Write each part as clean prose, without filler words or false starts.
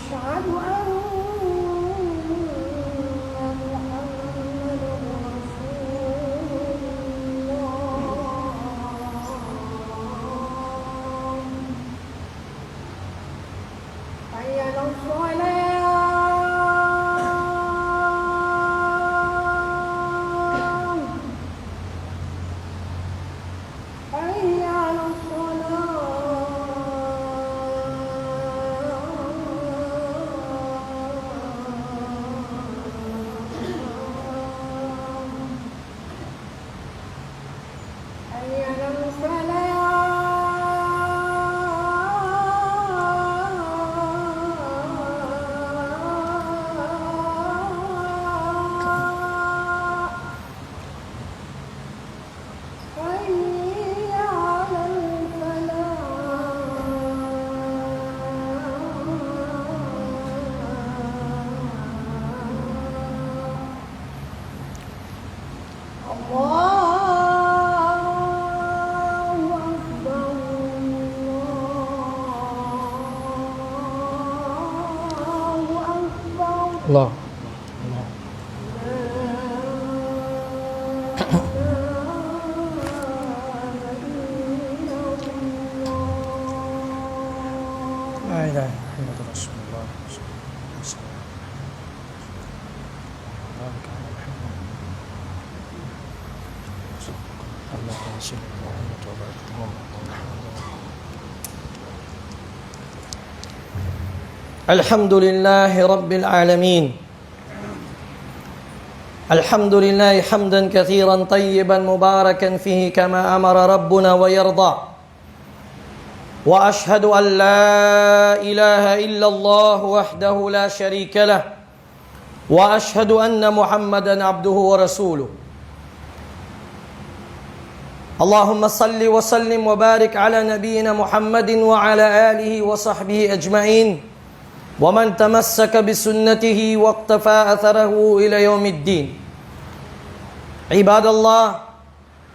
أشهد أن محمد رسول الله. حي على الصلاة. حي على Allah. La ilaha illallah Rasulullah. Alhamdulillahi Rabbil Alamin. Alhamdulillah hamdan kathiran tayyiban mubarakan fihi kama amara Rabbuna wa yarda. Wa ashhadu an la ilaha illallah wahdahu la sharika lah. Wa ashhadu anna Muhammadan abduhu wa rasuluh. Allahumma salli wa sallim wa barik ala nabiyyina Muhammadin wa ala alihi wa sahbihi ajma'in. ومن تمسك بسنته واقتفى أثره إلى يوم الدين. عباد الله،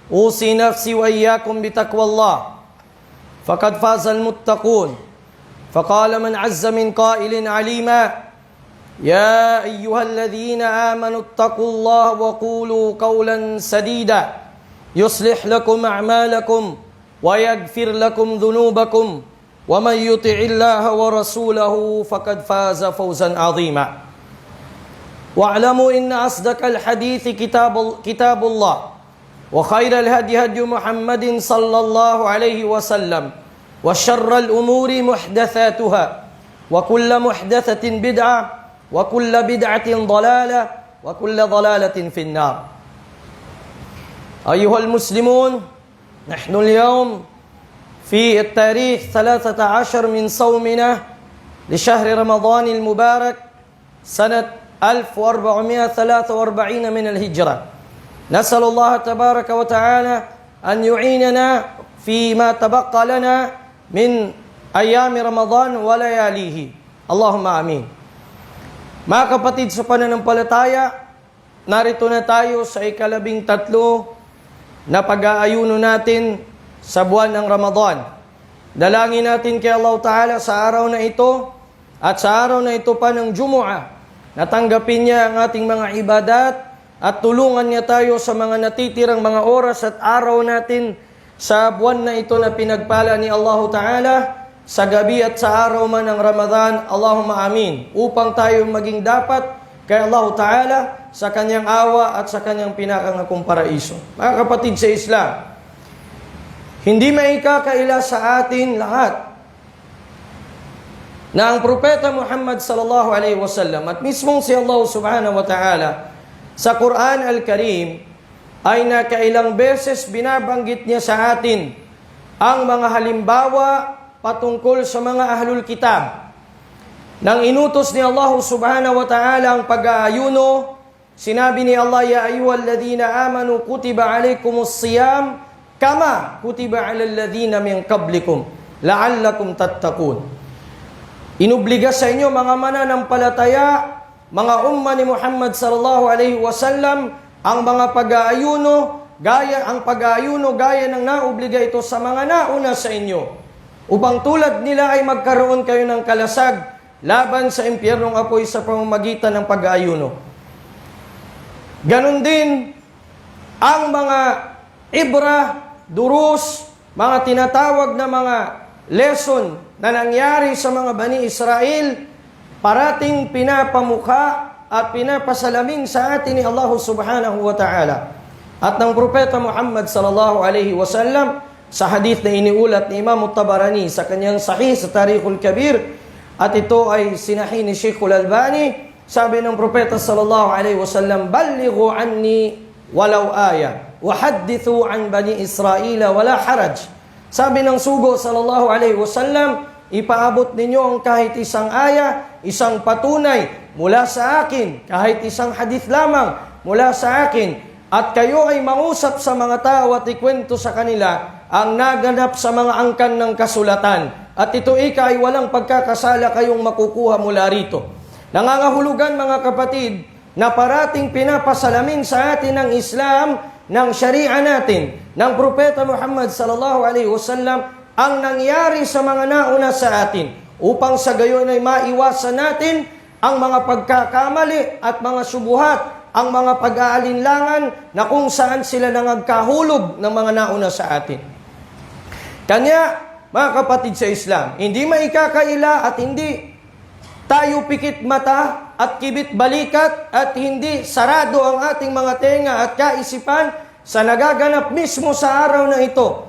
أوصي نفسي وإياكم بتقوى الله، فقد فاز المتقون. فقال من عز من قائل عليما: يا أيها الذين آمنوا اتقوا الله وقولوا قولا سديدا يصلح لكم أعمالكم ويغفر لكم ذنوبكم ومن يطع الله ورسوله فقد فاز فوزا عظيما. واعلموا إن أصدق الحديث كتاب الله، وخير الهدي هدي محمد صلى الله عليه وسلم، وشر الأمور محدثاتها، وكل محدثة بدعة، وكل بدعة ضلالة، وكل ضلالة في النار. أيها المسلمون، نحن اليوم في التاريخ 13 من صومنا لشهر رمضان المبارك سنة 1443 من الهجرة. نسأل الله تبارك وتعالى أن يعيننا فيما تبقى لنا من أيام رمضان ولياليه. اللهم آمين. Mga kapatid sa pananampalataya, narito na tayo sa ika-13 na pag-aayuno natin sa buwan ng Ramadan. Dalangin natin kay Allah Ta'ala sa araw na ito at sa araw na ito pa ng Jumu'ah, natanggapin niya ang ating mga ibadat at tulungan niya tayo sa mga natitirang mga oras at araw natin sa buwan na ito na pinagpala ni Allah Ta'ala sa gabi at sa araw man ng Ramadan. Allahumma amin. Upang tayo maging dapat kay Allah Ta'ala sa kanyang awa at sa kanyang pinakangakong paraiso. Mga kapatid sa Islam, hindi maikakaila sa atin lahat na ang Propeta Muhammad sallallahu alaihi wasallam at mismong si Allah subhanahu wa ta'ala sa Quran Al-Karim ay nakailang beses binabanggit niya sa atin ang mga halimbawa patungkol sa mga ahlul kitab. Nang inutos ni Allah subhanahu wa ta'ala ang pag-aayuno, sinabi ni Allah: Ya ayyuhalladhina amanu kutiba alaikumus siyam kama kutiba alal ladzina min qablikum la'allakum tattaqun. Inubliga sa inyo mga mananampalataya, mga umma ni Muhammad sallallahu alaihi wasallam, ang mga pag-aayuno gaya ng naobliga ito sa mga nauna sa inyo, upang tulad nila ay magkaroon kayo ng kalasag laban sa impyernong apoy sa pamamagitan ng pag-aayuno. Ganon din ang mga ibra, durus, mga tinatawag na mga lesson na nangyari sa mga Bani Israel, parating pinapamukha at pinapasalamin sa atin ni Allah subhanahu wa ta'ala at ng Propeta Muhammad sallallahu alaihi wasallam sa hadith na iniulat ni Imam Tabarani sa kanyang sahih sa Tarikhul Kabir, at ito ay sinahi ni Sheikhul Albani. Sabi ng Propeta sallallahu alaihi wasallam, "Ballighu anni walau aya wa haddithu an bani Israila wala haraj." Sabi ng sugo sallallahu alaihi wasallam, ipaabot ninyo ang kahit isang aya, isang patunay mula sa akin, kahit isang hadith lamang mula sa akin, at kayo ay mangusap sa mga tao at ikwento sa kanila ang naganap sa mga angkan ng kasulatan. At ito ay walang pagkakasala kayong makukuha mula rito. Nangangahulugan mga kapatid na parating pinapasalamin sa atin ng Islam, ng Sharia natin, ng Propeta Muhammad sallallahu alaihi wasallam ang nangyari sa mga nauna sa atin, upang sa gayon ay maiwasan natin ang mga pagkakamali at mga subuhat, ang mga pag-aalinlangan na kung saan sila nangagkahulog ng mga nauna sa atin. Kanya, mga kapatid sa Islam, hindi maikakaila at hindi tayo pikit mata at kibit balikat at hindi sarado ang ating mga tenga at kaisipan sa nagaganap mismo sa araw na ito,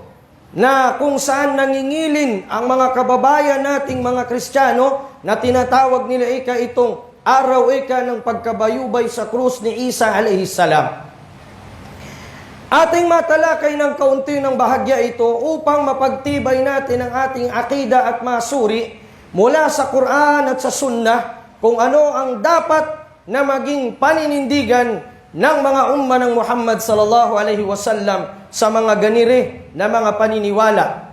na kung saan nangingilin ang mga kababayan nating mga Kristiyano na tinatawag nila itong araw ng pagkabayubay sa krus ni Isa alayhi salam. Ating matalakay ng kaunti ng bahagya ito upang mapagtibay natin ang ating akida at masuri mula sa Quran at sa Sunnah kung ano ang dapat na maging paninindigan ng mga umma ng Muhammad sallallahu alaihi wasallam sa mga ganire na mga paniniwala.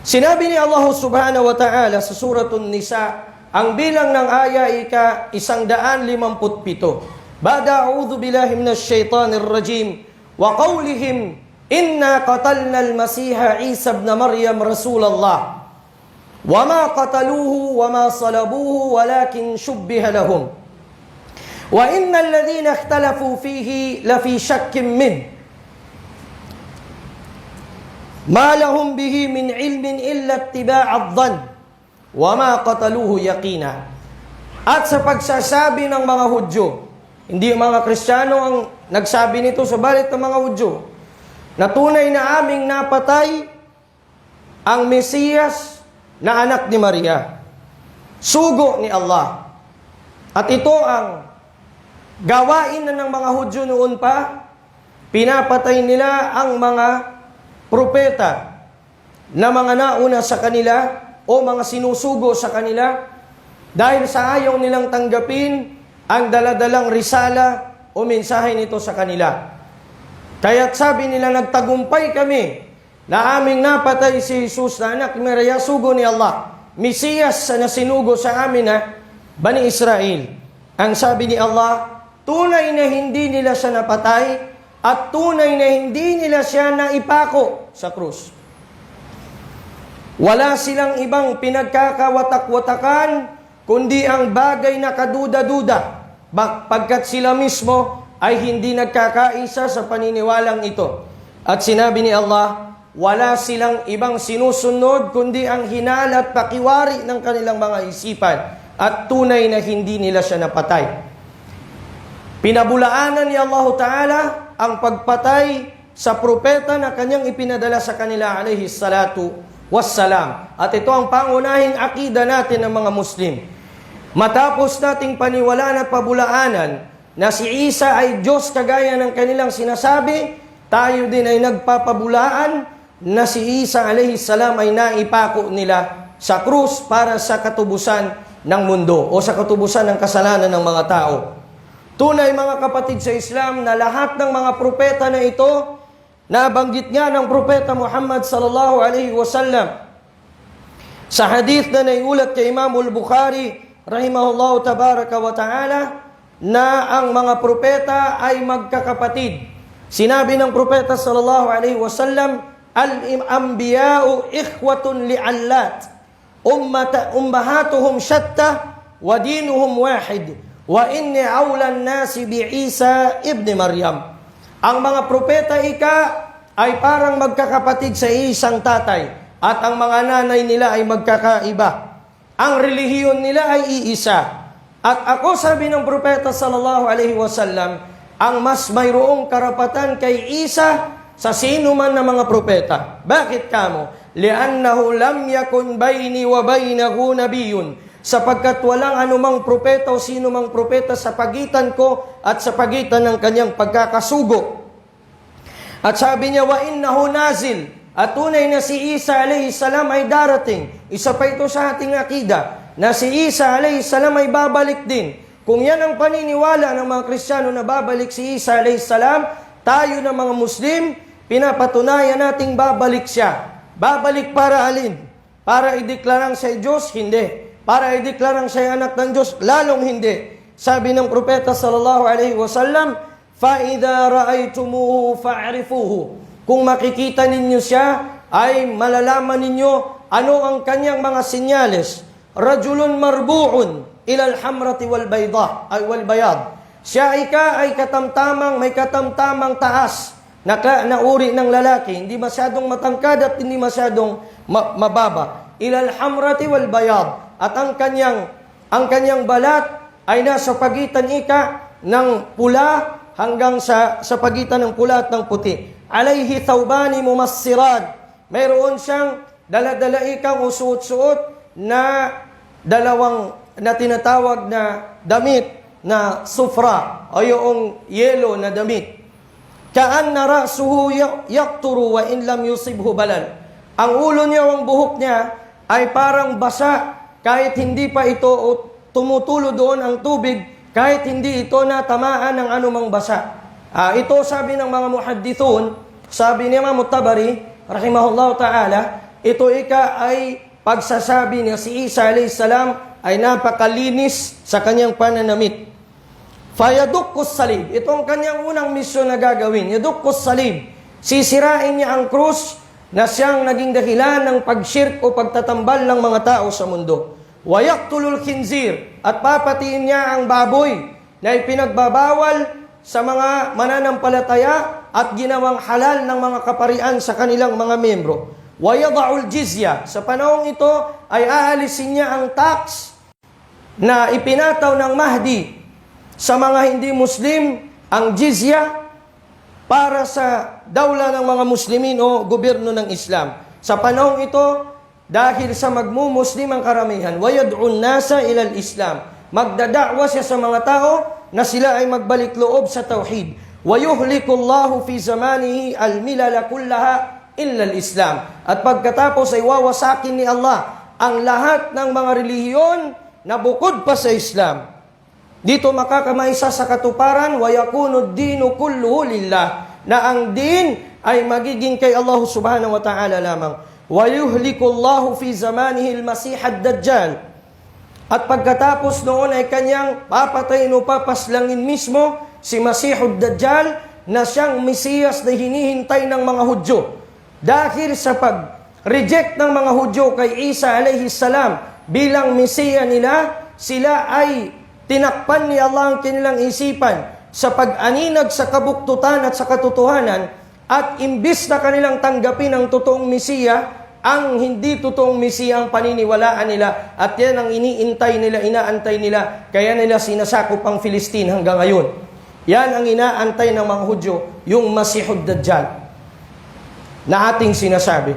Sinabi ni Allah subhanahu wa ta'ala sa Suratun Nisa, ang bilang ng aya ay 157. Bada a'udhu billahi minash shaitanir rajim wa qawlihim inna qatalna al-Masiha Isa ibn Maryam Rasulallah وَمَا قَتَلُوهُ وَمَا صَلَبُوهُ وَلَكِنْ شُبِّهَ لَهُمْ وَإِنَّ الَّذِينَ اخْتَلَفُوا فِيهِ لَفِي شَكٍّ مِّنْهُ مَا لَهُمْ بِهِ مِنْ عِلْمٍ إِلَّا اتِّبَاعَ الظَّنِّ وَمَا قَتَلُوهُ يَقِينًا. At sa pagsasabi ng mga Hudyo, hindi mga Kristiyano ang nagsabi nito, subalit ng mga Hudyo, na tunay na aming napatay ang Mesiyas na anak ni Maria, sugo ni Allah. At ito ang gawain na ng mga Hudyo noon pa, pinapatay nila ang mga propeta na mga nauna sa kanila o mga sinusugo sa kanila dahil sa ayaw nilang tanggapin ang daladalang risala o mensahe nito sa kanila. Kaya't sabi nila, nagtagumpay kami na aming napatay si Jesus na anak ni Maria, sugo ni Allah, Mesiyas na sinugo sa amin na Bani Israel. Ang sabi ni Allah, tunay na hindi nila siya napatay at tunay na hindi nila siya naipako sa krus. Wala silang ibang pinagkakawatak-watakan kundi ang bagay na kaduda-duda, pagkat sila mismo ay hindi nagkakaisa sa paniniwalang ito. At sinabi ni Allah, wala silang ibang sinusunod kundi ang hinala at pakiwari ng kanilang mga isipan, at tunay na hindi nila siya napatay. Pinabulaanan ni Allah Ta'ala ang pagpatay sa propeta na kanyang ipinadala sa kanila alayhi salatu wassalam. At ito ang pangunahing akida natin ng mga Muslim. Matapos nating paniwalaan at pabulaanan na si Isa ay Diyos kagaya ng kanilang sinasabi, tayo din ay nagpapabulaan na si Isa alayhi salam ay naipako nila sa krus para sa katubusan ng mundo o sa katubusan ng kasalanan ng mga tao. Tunay mga kapatid sa Islam na lahat ng mga propeta na ito, nabanggit nga ng Propeta Muhammad sallallahu alaihi wasallam sa hadith na naiulat kay Imam al-Bukhari rahimahullahu tabaraka wa ta'ala, na ang mga propeta ay magkakapatid. Sinabi ng Propeta sallallahu alaihi wasallam, al-anbiya'u ikhwatun li'allat ummahatuhum shatta wa dinuhum wahid wa inni awlan nasi bi Isa ibn Maryam. Ang mga propeta ay parang magkakapatid sa isang tatay at ang mga nanay nila ay magkakaiba. Ang relihiyon nila ay iisa. At ako, sabi ng propeta sallallahu alaihi wasallam, ang mas mayroong karapatan kay Isa sa sino man ng mga propeta. Bakit kamo? Li'annahu lam yakun bayni wa baynahu nabiyyun. Sapagkat walang anumang propeta o sino mang propeta sa pagitan ko at sa pagitan ng kanyang pagkakasugo. At sabi niya, wa innahu nazil. At tunay na si Isa alayhi salam ay darating. Isa pa ito sa ating akida, na si Isa alayhi salam ay babalik din. Kung yan ang paniniwala ng mga Kristiyano na babalik si Isa alayhi salam, tayo ng mga Muslim, pinapatunayan nating babalik siya. Babalik para alin? Para ideklarang siya Diyos? Hindi. Para ideklarang siya anak ng Diyos? Lalong hindi. Sabi ng propeta sallallahu alaihi wasallam, فَإِذَا رَأَيْتُمُوهُ فَاعْرِفُوهُ. Kung makikita ninyo siya, ay malalaman ninyo ano ang kanyang mga senyales. Rajulun marbu'un ilal hamrati wal bayad. Siya ay katamtamang, may katamtamang taas na uri ng lalaki. Hindi masyadong matangkad at hindi masyadong mababa. Ilal hamrati wal bayad. At ang kanyang balat ay nasa pagitan ng pula hanggang sa pagitan ng pula at ng puti. Alayhi thawbani mumassirat. Mayroon siyang dala-dala o suot-suot na dalawang na tinatawag na damit na sufra o yung yellow na damit. Ka'anna ra'suhu yaqturu wa in lam yusibhu balal. Ang ulo niya o ang buhok niya ay parang basa kahit hindi pa ito tumutulo doon ang tubig, kahit hindi ito natamaan ng anumang basa. Ito sabi ng mga muhaddithun, sabi ni Imam Tabari, rahimahullah ta'ala, ito ay pagsasabi niya si Isa alayhi salam ay napakalinis sa kanyang pananamit. Fayadukkus salib. Ito ang kanyang unang misyon na gagawin. Yadukkus salib. Sisirain niya ang krus na siyang naging dahilan ng pagshirk o pagtatambal ng mga tao sa mundo. Wayaktulul khinzir. At papatiin niya ang baboy na ipinagbabawal sa mga mananampalataya at ginawang halal ng mga kaparian sa kanilang mga membro. Wayada'ul jizya. Sa panahong ito ay aalisin niya ang tax na ipinataw ng Mahdi sa mga hindi Muslim, ang jizya para sa dawla ng mga Muslimin o gobyerno ng Islam. Sa panahong ito, dahil sa magmumuslim ang karamihan, wayad'un nasa ilal Islam. Magdadakwa siya sa mga tao na sila ay magbalik loob sa tauhid. Wayuhlikullahu fi zamanihi al-milala kullaha illa al-Islam. At pagkatapos ay wawasakin ni Allah ang lahat ng mga relihiyon na bukod pa sa Islam. Dito makakamaisa sa katuparan, وَيَكُونُ الدِّينُ كُلُّهُ لِلَّهِ, na ang din ay magiging kay Allah subhanahu wa ta'ala lamang. وَيُهْلِكُ اللَّهُ فِي زَمَانِهِ الْمَسِيحَ الدَّجَّالِ. At pagkatapos noon ay kanyang papatayin o papaslangin mismo si Masihud Dajjal na siyang Mesiyas na hinihintay ng mga Hudyo. Dahil sa pag-reject ng mga Hudyo kay Isa alayhi salam bilang Mesiya nila, sila ay tinakpan ni Allah ang kanilang isipan sa pag-aninag sa kabuktutan at sa katotohanan, at imbis na kanilang tanggapin ang totoong Mesiya, ang hindi totoong Mesiya ang paniniwalaan nila, at yan ang iniintay nila, inaantay nila, kaya nila sinasakop ang Filistin hanggang ngayon. Yan ang inaantay ng mga Hudyo, yung Masihud Dajjal na ating sinasabi.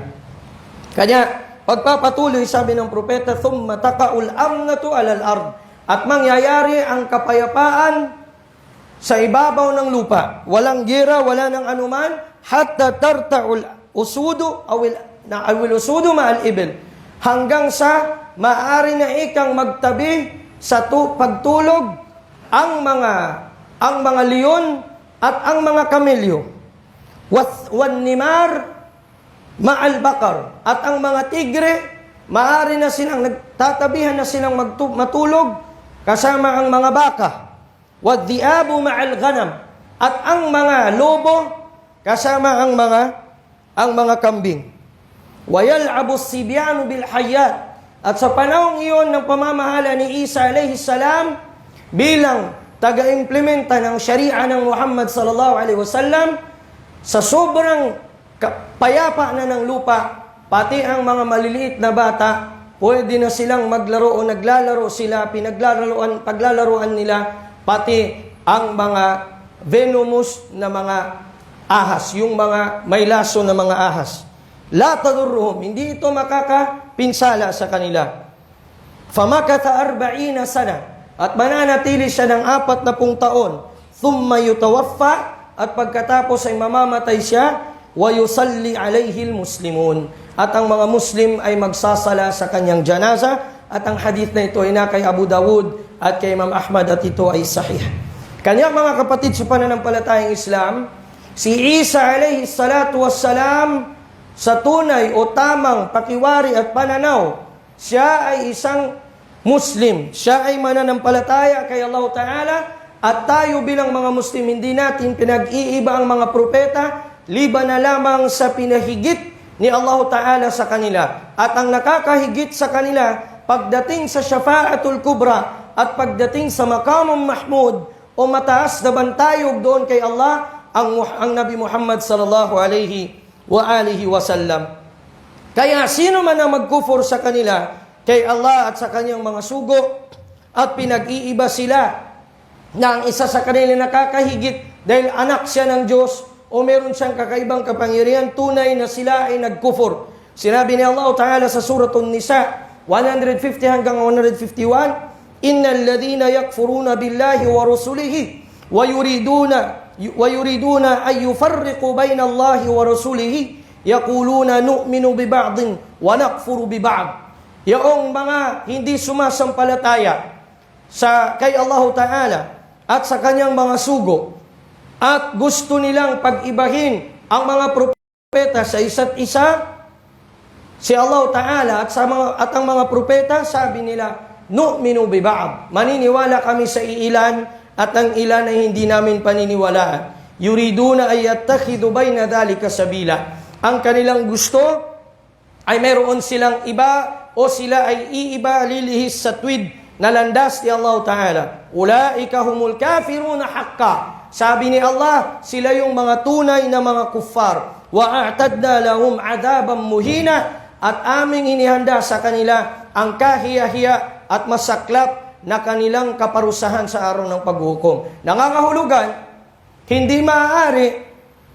Kanya, pagpapatuloy, sabi ng propeta, thumma taqa'ul amnatu alal ard. At mangyayari ang kapayapaan sa ibabaw ng lupa. Walang gira, wala nang anuman, hatta tarta'ul usudu awil usudu ma'al ibil. Hanggang sa maaari na ikang magtabi sa pagtulog ang mga leon at ang mga kamelyo. Wan nimar ma'al bakar. At ang mga tigre, maaari na silang nagtatabihan na silang matulog kasama ang mga baka. Wadhi'abu ma'al ghanam. At ang mga lobo kasama ang mga kambing. Wayal'abu sibyanu bil hayat. At sa panahong iyon ng pamamahala ni Isa alayhi salam bilang taga-implementa ng Sharia ng Muhammad sallallahu alaihi wasallam, sa sobrang payapa na ng lupa, pati ang mga maliliit na bata, pwede na silang maglaro o naglalaro sila, paglalaroan nila, pati ang mga venomous na mga ahas, yung mga may laso na mga ahas. La tadurruhum, hindi ito makakapinsala sa kanila. Famakatha 40 sana, at mananatili siya ng 40 taon. Thumma yutawaffa, at pagkatapos ay mamamatay siya, wa yusalli alayhi almuslimun, at ang mga Muslim ay magsasala sa kanyang janaza. At ang hadith na ito ay na kay Abu Dawud at kay Imam Ahmad, at ito ay sahih. Kanya mga kapatid sa pananampalatayang Islam, si Isa alayhi salatu wassalam, sa tunay o tamang pakiwari at pananaw, siya ay isang Muslim. Siya ay mananampalataya kay Allah Ta'ala, at tayo bilang mga Muslim, hindi natin pinag-iiba ang mga propeta, liban na lamang sa pinahigit ni Allah Ta'ala sa kanila. At ang nakakahigit sa kanila, pagdating sa Syafa'atul Kubra at pagdating sa Maqamul Mahmud o mataas na bantayog doon kay Allah, ang Nabi Muhammad sallallahu alaihi wa alihi wasallam. Kaya sino man ang magkufur sa kanila kay Allah at sa kanyang mga sugo, at pinag-iiba sila na ang isa sa kanila nakakahigit dahil anak siya ng Diyos o meron siyang kakaibang kapangyarihan, tunay na sila ay nagkufur. Sinabi ni Allah Ta'ala sa Suratul Nisa 150 hanggang 151, Innal ladhina yakfuruna billahi wa rusulihi wa yuriduna ay yufarriqu bayna Allahi wa rusulihi yaquluna nu'minu bi ba'din wa nakfuru bi ba'd. Yaong mga hindi sumasampalataya kay Allah Ta'ala at sa kanyang mga sugo, at gusto nilang pag-ibahin ang mga propeta sa isa't isa, si Allah Ta'ala at ang mga propeta, sabi nila, nu'minu bi ba'd, maniniwala kami sa iilan at ang ilan ay hindi namin paniniwalaan. Yuriduna ay yattakhidhu bayna dhalika sabila. Ang kanilang gusto ay mayroon silang iba o sila ay iiba, lilihis sa tuwid na landas ni Allah Ta'ala. Ulaika humul kafiruna haqqa. Sabi ni Allah, sila yung mga tunay na mga kuffar. Wa a'tadna lahum adaban muhina, at aming inihanda sa kanila ang kahiya-hiya at masaklap na kanilang kaparusahan sa araw ng paghukom. Nangangahulugan, hindi maaari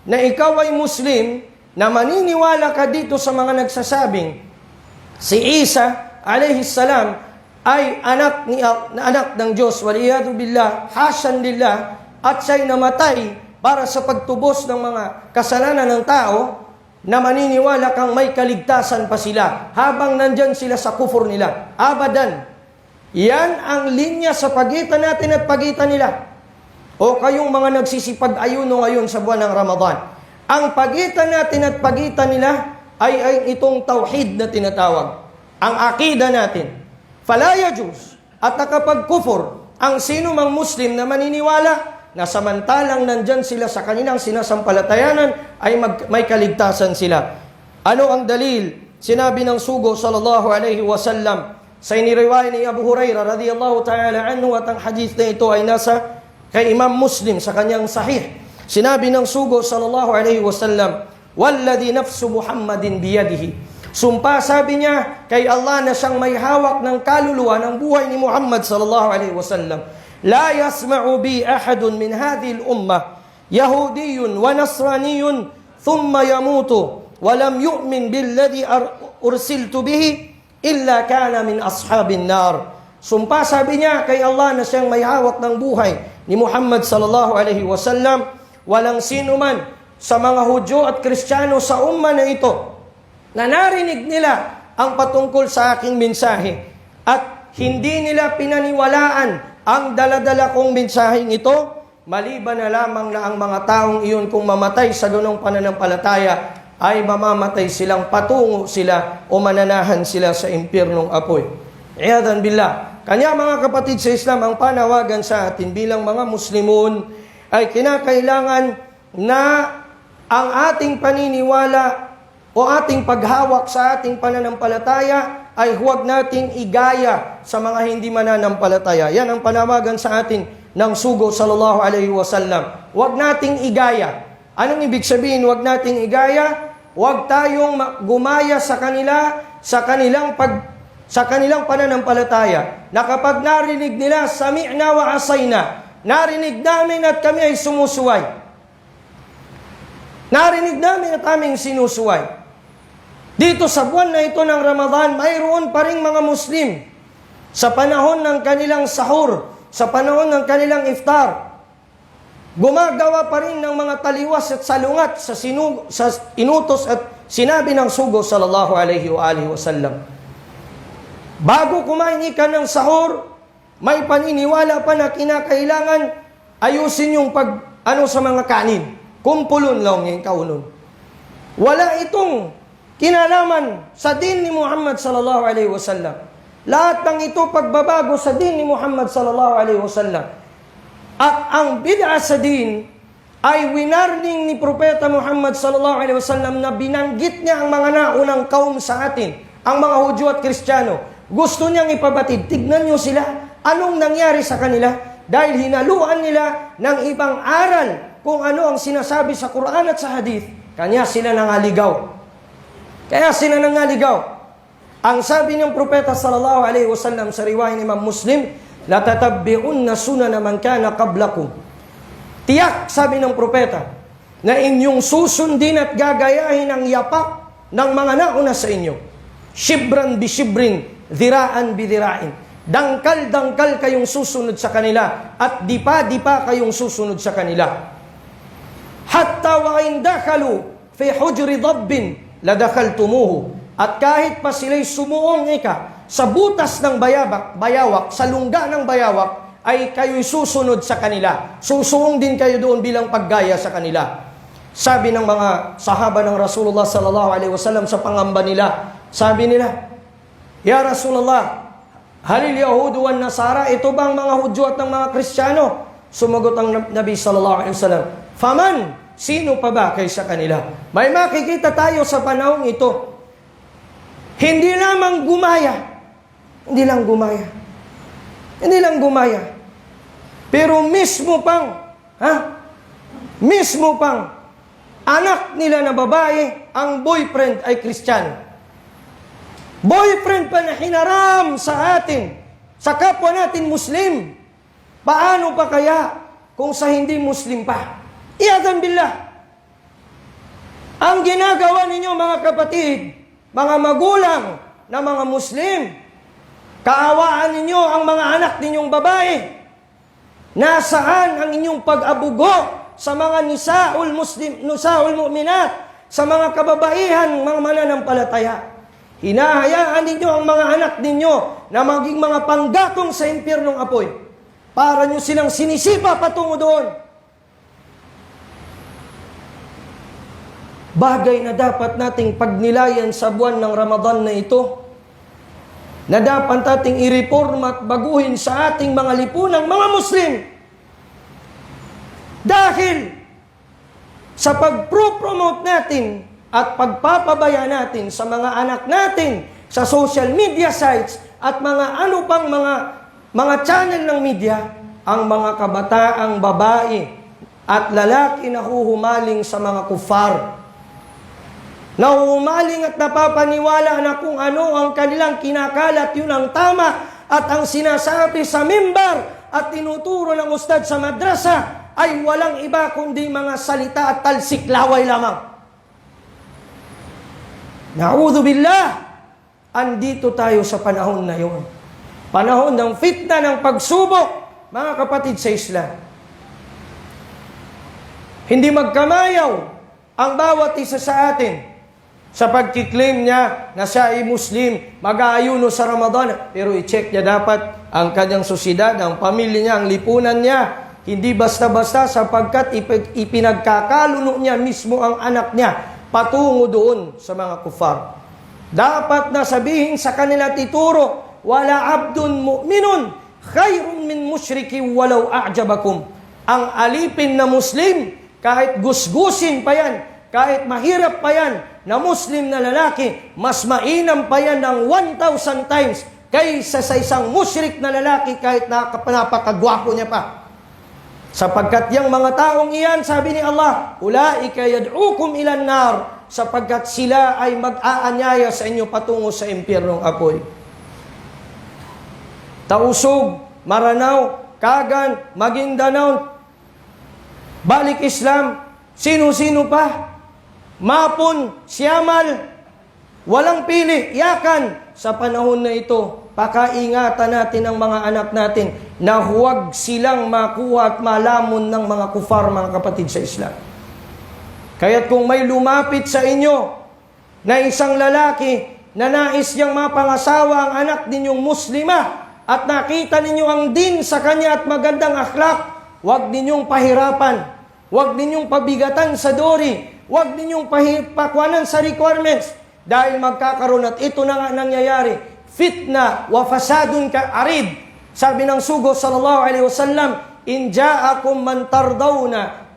na ikaw ay Muslim na maniniwala ka dito sa mga nagsasabing si Isa alayhi salam ay anak ng Diyos, waliyadu billah, hasan lillah, at siya'y namatay para sa pagtubos ng mga kasalanan ng tao, na maniniwala kang may kaligtasan pa sila habang nandyan sila sa kufur nila. Abadan. Yan ang linya sa pagitan natin at pagitan nila. O kayong mga nagsisipag-ayuno ngayon sa buwan ng Ramadan. Ang pagitan natin at pagitan nila ay itong tauhid na tinatawag. Ang akida natin. Fala yajuz. At nakapag-kufur ang sino mang Muslim na maniniwala na samantalang nandyan sila sa kanilang sinasampalatayanan ay may kaligtasan sila. Ano ang dalil? Sinabi ng sugo sallallahu alaihi wasallam sa iniriwaya ni Abu Hurairah radhiyallahu ta'ala anhu, at ang hadith na ito ay nasa kay Imam Muslim sa kanyang sahih. Sinabi ng sugo sallallahu alaihi wasallam, walladhi nafsu Muhammadin biyadihi. Sumpa, sabi niya, kay Allah na siyang may hawak ng kaluluwa ng buhay ni Muhammad sallallahu alaihi wasallam. La yasma'u bi ahadun min hadhihi al-ummah yahudiyyun wa nasraniyyun thumma yamutu wa lam yu'min billadhi ursiltu bihi illa kana min ashabin nar. Sumpa, sabi niya, kay Allah na siyang may hawak ng buhay ni Muhammad sallallahu alaihi wasallam, walang sino man sa mga Hudyo at Kristiyano sa umma na ito na narinig nila ang patungkol sa aking mensahe at hindi nila pinaniwalaan ang daladala kong mensaheng ito, maliban na lamang na ang mga taong iyon kung mamatay sa ganong pananampalataya ay mamamatay silang patungo sila o mananahan sila sa impyernong apoy. Iyadan billah. Kanya mga kapatid sa Islam, ang panawagan sa atin bilang mga Muslimun ay kinakailangan na ang ating paniniwala o ating paghawak sa ating pananampalataya ay huwag nating igaya sa mga hindi mananampalataya. Yan ang panawagan sa atin ng sugo sallallahu alaihi wasallam. Huwag nating igaya. Anong ibig sabihin huwag nating igaya? Huwag tayong gumaya sa kanila sa kanilang pananampalataya. Na kapag narinig nila, sami'na wa asayna. Narinig namin at kami ay sumusuway. Narinig namin at aming sinusuway. Dito sa buwan na ito ng Ramadan, mayroon pa ring mga Muslim sa panahon ng kanilang sahur, sa panahon ng kanilang iftar, gumagawa pa rin ng mga taliwas at salungat sa inutos at sinabi ng sugo sallallahu alaihi wa sallam. Bago kumain ka ng sahur, may paniniwala pa na kinakailangan ayusin yung sa mga kanin. Kumpulon lang yung kaunon. Wala itong kinalaman sa din ni Muhammad sallallahu alaihi wasallam. Lahat ng ito pagbabago sa din ni Muhammad sallallahu alaihi wasallam. At ang bid'a sa din ay winarning ni Propeta Muhammad sallallahu alaihi wasallam na binanggit niya ang mga naunang kaum sa atin, ang mga Hudyo at Kristiyano. Gusto niyang ipabatid, tignan niyo sila, anong nangyari sa kanila dahil hinaluan nila ng ibang aral kung ano ang sinasabi sa Quran at sa Hadith. Kanya sila nangaligaw. Kaya sila nangaligaw. Ang sabi ng Propeta sallallahu alaihi wasallam sa riwayat ni Imam Muslim, la tatabbi'unna sunana man kana qablakum. Tiyak, sabi ng Propeta, na inyong susundin at gagayahin ang yapak ng mga nauna sa inyo. Shibran bi shibrin, dhiraan bi dhira'in. Dangkal-dangkal kayong susunod sa kanila at dipa-dipa kayong susunod sa kanila. Hatta wa in dakhalu fi hujri dabbin ladakhaltumuhu. At kahit pa sila'y sumuong sa butas ng bayawak, sa lungga ng bayawak, ay kayo'y susunod sa kanila. Susuong din kayo doon bilang paggaya sa kanila. Sabi ng mga sahaba ng Rasulullah sallallahu alaihi wasallam sa pangamba nila, sabi nila, Ya Rasulullah, halil Yahudu wan Nasara, ito bang mga Hudyo at ng mga Kristiyano? Sumagot ang Nabi sallallahu alaihi wasallam, Faman, sino pa ba kaysa kanila? May makikita tayo sa panahong ito. Hindi lamang gumaya. Hindi lang gumaya. Pero mismo pang anak nila na babae, ang boyfriend ay Kristiyano. Boyfriend pa na hinaram sa atin, sa kapwa natin Muslim. Paano pa kaya kung sa hindi Muslim pa? Iyadan billah. Ang ginagawa ninyo mga kapatid, mga magulang na mga Muslim, kaawaan ninyo ang mga anak ninyong babae. Nasaan ang inyong pag-abugo sa mga nisaul mu'minat, sa mga kababaihan, mga mananampalataya? Hinahayaan ninyo ang mga anak ninyo na maging mga panggatong sa impyernong apoy. Para nyo silang sinisipa patungo doon. Bagay na dapat nating pagnilayan sa buwan ng Ramadan na ito, na dapat nating i-reform at baguhin sa ating mga lipunang mga Muslim. Dahil sa pag-promote natin at pagpapabaya natin sa mga anak natin sa social media sites at mga ano pang mga channel ng media, ang mga kabataang babae at lalaki na huhumaling sa mga kufar. Nahuhumaling at napapaniwala na kung ano ang kanilang kinakalat, yun ang tama, at ang sinasabi sa mimbar at tinuturo ng ustad sa madrasa ay walang iba kundi mga salita at talsik laway lamang. Na'udhu billah, andito tayo sa panahon na yun. Panahon ng fitna, ng pagsubok, mga kapatid sa Islam. Hindi magkamayaw ang bawat isa sa atin sa pagkiklaim niya na siya ay Muslim, mag-aayuno sa Ramadan, pero i-check niya dapat ang kanyang susidad, ang pamilya niya, ang lipunan niya. Hindi basta-basta sapagkat ipinagkakaluno niya mismo ang anak niya patungo doon sa mga kufar. Dapat na sabihin sa kanila tituro, wala abdun mu'minun khairun min musyrikin walau a'jabakum. Ang alipin na Muslim, kahit gusgusin pa yan kahit mahirap pa yan na Muslim na lalaki, mas mainam pa yan ng 1,000 times kaysa sa isang musyrik na lalaki kahit napakagwapo niya pa. Sapagkat yung mga taong iyan, sabi ni Allah, ulaika yad'ukum ilan nar, sapagkat sila ay mag-aanyaya sa inyo patungo sa impyernong apoy. Tausog, Maranao, Kagan, Maguindanao, Balik Islam, sino-sino pa, Mapon, Siamal, walang pili, Yakan. Sa panahon na ito, pakaingatan natin ang mga anak natin na huwag silang makuha at malamon ng mga kufar, mga kapatid sa Islam. Kaya't kung may lumapit sa inyo na isang lalaki na nais niyang mapangasawa ang anak ninyong muslima at nakita ninyo ang din sa kanya at magandang akhlak, huwag ninyong pahirapan, huwag ninyong pabigatan sa dori, huwag ninyong pakwanan sa requirements, dahil magkakaroon at ito na nga nangyayari, fitna wa fasadun ka arid. Sabi ng sugo sallallahu alaihi wasallam, in ja'akum man tardawna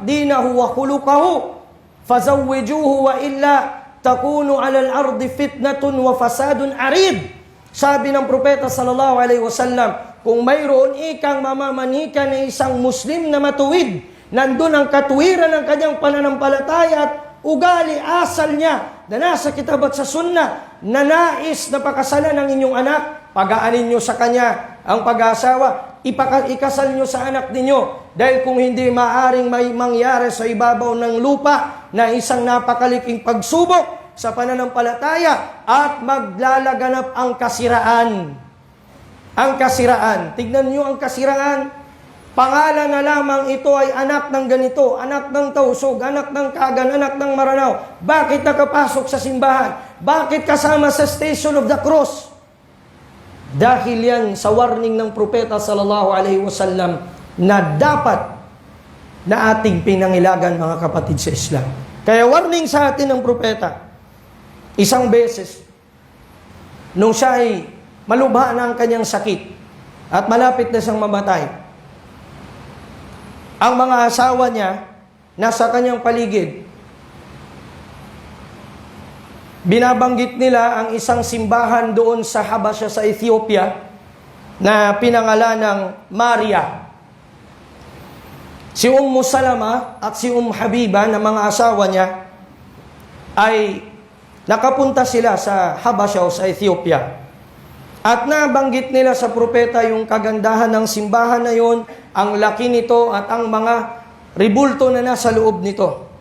dinahu wa khuluquhu fazawwijuhu wa illa takunu 'alal ardi fitnatun wa fasadun arid. Sabi ng propeta sallallahu alaihi wasallam, kung mayroon ikang mamamanika ng isang Muslim na matuwid, nandun ang katuwiran ng kanyang pananampalataya at ugali, asal niya, na nasa kitab at sa sunnah, na nais na pakasalan ng inyong anak, pagaanin nyo sa kanya ang pag-asawa, ikasal nyo sa anak ninyo, dahil kung hindi maaring may mangyari sa ibabaw ng lupa na isang napakaliking pagsubok sa pananampalataya at maglalaganap ang kasiraan. Ang kasiraan. Tignan nyo ang kasiraan. Pangalan na lamang ito ay anak ng ganito, anak ng Tausog, anak ng Kagan, anak ng Maranao. Bakit nakapasok sa simbahan? Bakit kasama sa Station of the Cross? Dahil yan sa warning ng propeta sallallahu alaihi wasallam na dapat na ating pinangilagan, mga kapatid sa Islam. Kaya warning sa atin ng propeta, isang beses, nung siya ay malubha na ang kanyang sakit at malapit na siyang mamatay, ang mga asawa niya nasa kanyang paligid. Binabanggit nila ang isang simbahan doon sa Habasha sa Ethiopia na pinangalan ng Maria. Si Salama at si Habiba na mga asawa niya ay nakapunta sila sa Habasha o sa Ethiopia. At nabanggit nila sa propeta yung kagandahan ng simbahan na yon, ang laki nito at ang mga ribulto na nasa loob nito.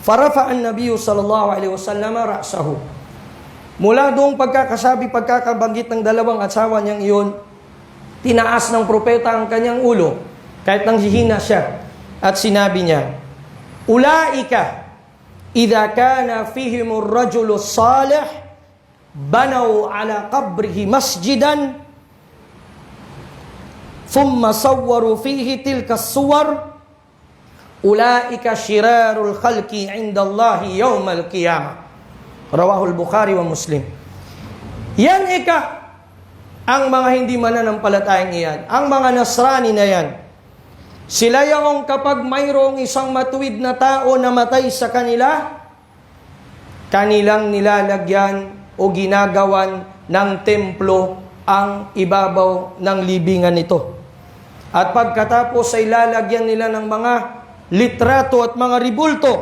Farafa'an Nabiyyu sallallahu alaihi wasallam ra'sahu. Mula doong pagkakabanggit ng dalawang asawa niyang iyon, tinaas ng propeta ang kanyang ulo, kahit nanghihina siya, at sinabi niya, ulaika, idha kana fihimur rajulu salih, banaw ala qabrihi masjidan, thumma sawwaru fihi tilka as-suwar, ulaika shirarul khalqi indallahi yawmal qiyamah. Rawahul Bukhari wa Muslim. Yan ang mga hindi mananampalatayang iyan, ang mga Nasrani na yan. Sila yung kapag mayroong isang matuwid na tao na matay sa kanila, kanilang nilalagyan o ginagawan ng templo ang ibabaw ng libingan nito. At pagkatapos ay lalagyan nila ng mga litrato at mga ribulto.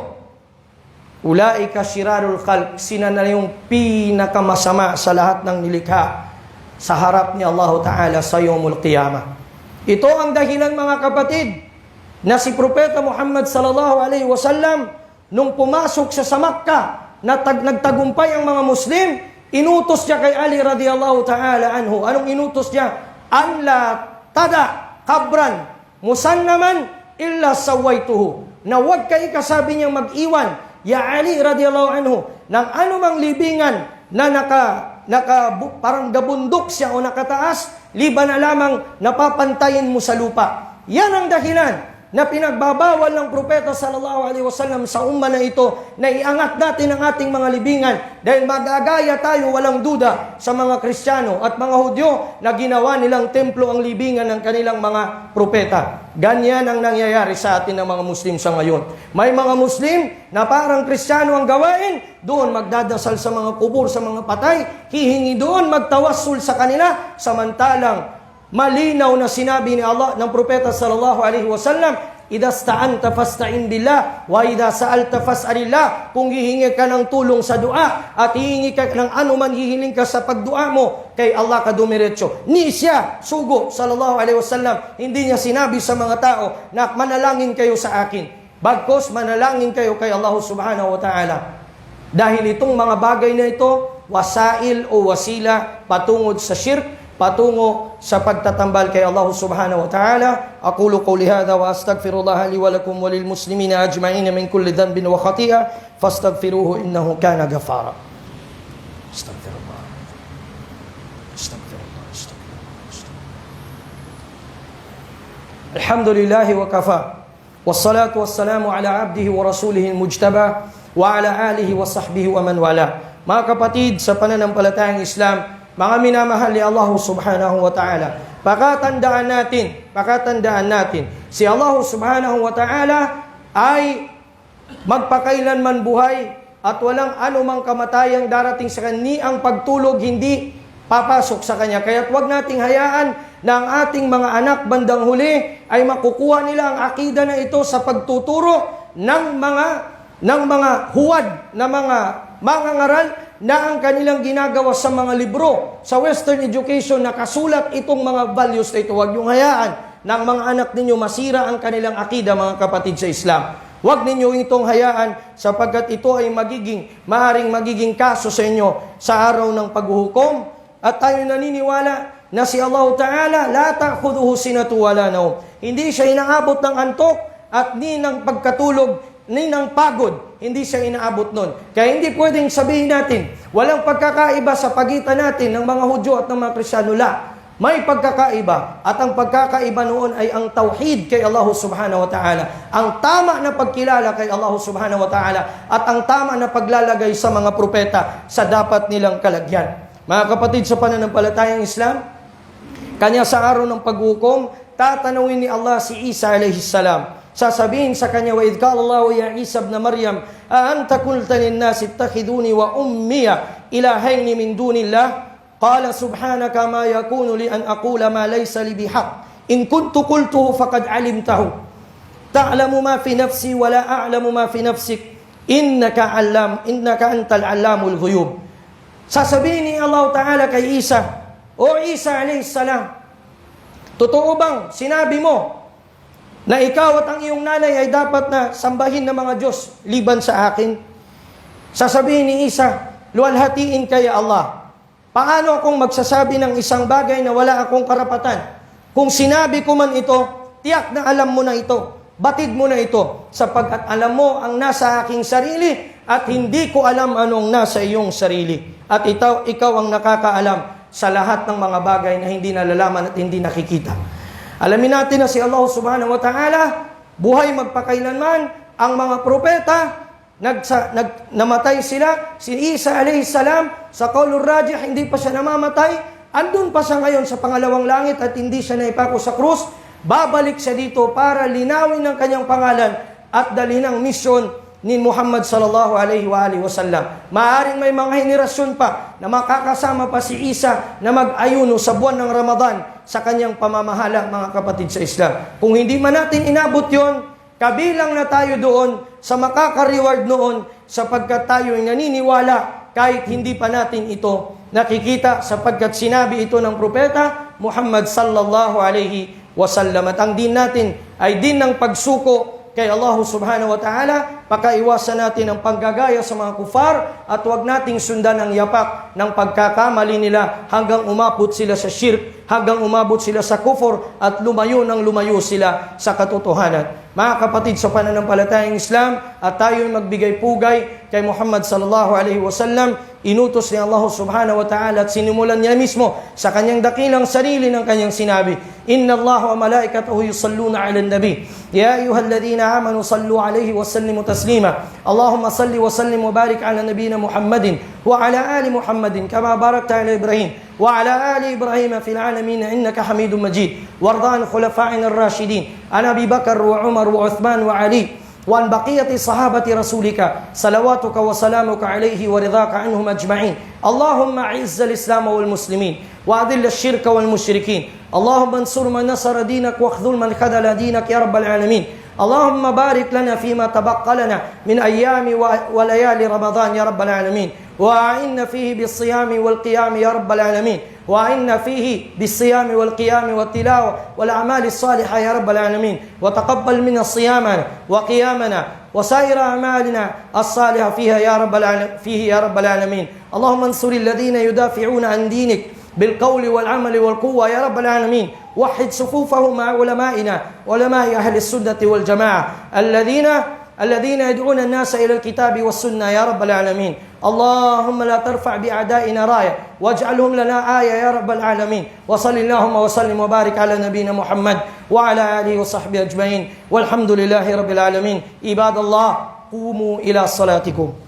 Ulaika shirarul khalq, sina na yung pinakamasama sa lahat ng nilikha sa harap ni Allah Ta'ala sa yawmul qiyamah. Ito ang dahilan, mga kapatid, na si Propeta Muhammad sallallahu alaihi wasallam nung pumasok siya sa Makkah, nagtagumpay ang mga Muslim, inutos niya kay Ali radhiyallahu ta'ala anhu. Anong inutos niya? An la tada kabran musannaman illa sawaituhu. Na huwag kayo kasabi niyang mag-iwan, ya Ali radhiyallahu anhu, ng anumang libingan na parang gabundok siya o nakataas, liban na lamang napapantayin mo sa lupa. Yan ang dahilan na pinagbabawal ng propeta sallallahu alaihi wasallam sa umma na ito, na iangat natin ang ating mga libingan dahil magagaya tayo walang duda sa mga Kristiyano at mga Hudyo na ginawa nilang templo ang libingan ng kanilang mga propeta. Ganyan ang nangyayari sa atin ng mga Muslim sa ngayon. May mga Muslim na parang Kristiyano ang gawain, doon magdadasal sa mga kubur, sa mga patay, hihingi doon, magtawassul sa kanila, samantalang malinaw na sinabi ni Allah ng propeta sallallahu alaihi wasallam, "Idza sta'anta fasta'in billah wa idza sa'alta fas'alillah." Kung hihingi ka ng tulong sa dua at hihingi ka ng anuman hihiling ka sa pagdua mo, kay Allah ka dumiretso. Ni siya, sugo sallallahu alaihi wasallam, hindi niya sinabi sa mga tao na manalangin kayo sa akin. Bagkos manalangin kayo kay Allah subhanahu wa ta'ala. Dahil itong mga bagay na ito, wasail o wasila patungod sa shirk, patungo sa pagtatambal kay Allah subhanahu wa ta'ala. Aqulu qawli hadha wa astaghfirullah li wa lakum wa lil muslimina ajma'in min kulli dhanbin wa khati'ah fastaghfiruhu innahu kana ghafara. Astaghfirullah. Astaghfirullah. Alhamdulillah wa kafa. Wassalatu wassalamu ala abdihi wa rasulihi al-mujtaba wa ala alihi wa sahbihi wa man wala. Mga kapatid sa pananampalatayang Islam, mga minamahal ni Allah subhanahu wa ta'ala, pakatandaan natin, si Allah subhanahu wa ta'ala ay magpakailanman buhay at walang anumang kamatayang darating sa kanya, ni ang pagtulog hindi papasok sa kanya. Kaya't huwag nating hayaan na ang ating mga anak bandang huli ay makukuha nila ang akida na ito sa pagtuturo ng mga huwad na mga mangangaral na ang kanilang ginagawa sa mga libro. Sa Western education, nakasulat itong mga values na ito. Huwag niyong hayaan na ang mga anak ninyo masira ang kanilang akida, mga kapatid sa Islam. Huwag ninyo itong hayaan sapagkat ito ay maaaring magiging kaso sa inyo sa araw ng paghuhukom. At tayo naniniwala na si Allah Ta'ala, la ta'khudhuhu sinatu wala nawm. Hindi siya inaabot ng antok at ni ng pagkatulog, ni ng pagod. Hindi siya inaabot nun. Kaya hindi pwedeng sabihin natin, walang pagkakaiba sa pagitan natin ng mga Hudyo at ng mga Kristiyano. May pagkakaiba. At ang pagkakaiba noon ay ang tauhid kay Allah subhanahu wa ta'ala. Ang tama na pagkilala kay Allah subhanahu wa ta'ala. At ang tama na paglalagay sa mga propeta sa dapat nilang kalagyan. Mga kapatid sa pananampalatayang Islam, kanya sa araw ng paghukom, tatanawin ni Allah si Isa alayhi salam. Sasabihin sa kanya, wa idh qala Allahu ya Isa ibn Maryam, a anta qulta lin-nasi ittakhiduni wa ummiya ilahayni min dunillah? Qala subhanaka ma yakunu li an aqula ma laysa li bihaq. In kuntu qultuhu faqad alimtahu. Ta'lamu ma fi nafsi wa la a'lamu ma fi nafsik. Innaka antal allamul ghuyub. Sasabihin ni Allah Ta'ala kay Isa, o Isa alayhi salam, totoo bang sinabi mo na ikaw at ang iyong nanay ay dapat na sambahin ng mga Diyos liban sa akin? Sasabihin ni Isa, luwalhatiin kaya Allah. Paano akong magsasabi ng isang bagay na wala akong karapatan? Kung sinabi ko man ito, tiyak na alam mo na ito. Batid mo na ito, sapagkat alam mo ang nasa aking sarili at hindi ko alam anong nasa iyong sarili. At ikaw ang nakakaalam sa lahat ng mga bagay na hindi nalalaman at hindi nakikita. Alamin natin na si Allah subhanahu wa ta'ala, buhay magpakailanman. Ang mga propeta, namatay sila. Si Isa alayhi salam, sa qaulur rajih, hindi pa siya namamatay. Andun pa siya ngayon sa pangalawang langit at hindi siya naipako sa krus. Babalik siya dito para linawin ang kanyang pangalan at dalhin ang misyon ni Muhammad sallallahu alaihi wa sallam. Maaring may mga henerasyon pa na makakasama pa si Isa na mag-ayuno sa buwan ng Ramadan sa kanyang pamamahala, mga kapatid sa Islam. Kung hindi man natin inabot yon, kabilang na tayo doon sa makaka-reward noon sapagkat tayo ay naniniwala kahit hindi pa natin ito nakikita sapagkat sinabi ito ng propeta Muhammad sallallahu alaihi wasallam. At ang din natin ay din ng pagsuko kay Allah subhanahu wa ta'ala. Pakaiwasan natin ang panggagaya sa mga kufar at huwag nating sundan ang yapak ng pagkakamali nila hanggang umabot sila sa shirk hanggang umabot sila sa kufur at lumayo sila sa katotohanan. Mga kapatid sa pananampalatayang Islam, at tayo'y magbigay pugay kay Muhammad sallallahu alaihi wasallam, inutos ni Allah subhanahu wa ta'ala at sinimulan niya mismo sa kanyang dakilang sarili ng kanyang sinabi, Inna Allah wa malaikatahu yusalluna ala nabi. Ya ayyuhalladhina amanu sallu alaihi wa sallimu taslima. Allahumma salli wa sallim wa barik ala nabina Muhammadin wa ala ali Muhammadin kama barakta ala Ibrahim wa ala ali Ibrahim fil alamin innaka Hamidum Majid. Warda an khulafa'ina ar-rashidin, an Abi Bakar wa Umar wa Uthman wa Ali, وعن بقية صحابة رسولك صلواتك وسلامك عليه ورضاك عنهم أجمعين. اللهم أعز الإسلام والمسلمين وأذل الشرك والمشركين. اللهم انصر من نصر دينك واخذل من خذل دينك يا رب العالمين. اللهم بارك لنا فيما تبقى لنا من أيام وليالي رمضان يا رب العالمين. وأعنا فيه بالصيام والقيام يا رب العالمين. وأعنا فيه بالصيام والقيام والتلاوة والأعمال الصالحة يا رب العالمين. وتقبل منا صيامنا وقيامنا وسائر أعمالنا الصالحة فيه يا رب العالمين. اللهم انصر الذين يدافعون عن دينك بالقول والعمل والقوة يا رب العالمين. وحد صفوفهم مع علمائنا علماء أهل السنة والجماعة الذين يدعون الناس إلى الكتاب والسنة يا رب العالمين. اللهم لا ترفع بأعدائنا راية واجعلهم لنا آية يا رب العالمين. وصل اللهم وسلم وبارك على نبينا محمد وعلى آله وصحبه أجمعين والحمد لله رب العالمين. عباد الله قوموا إلى صلاتكم.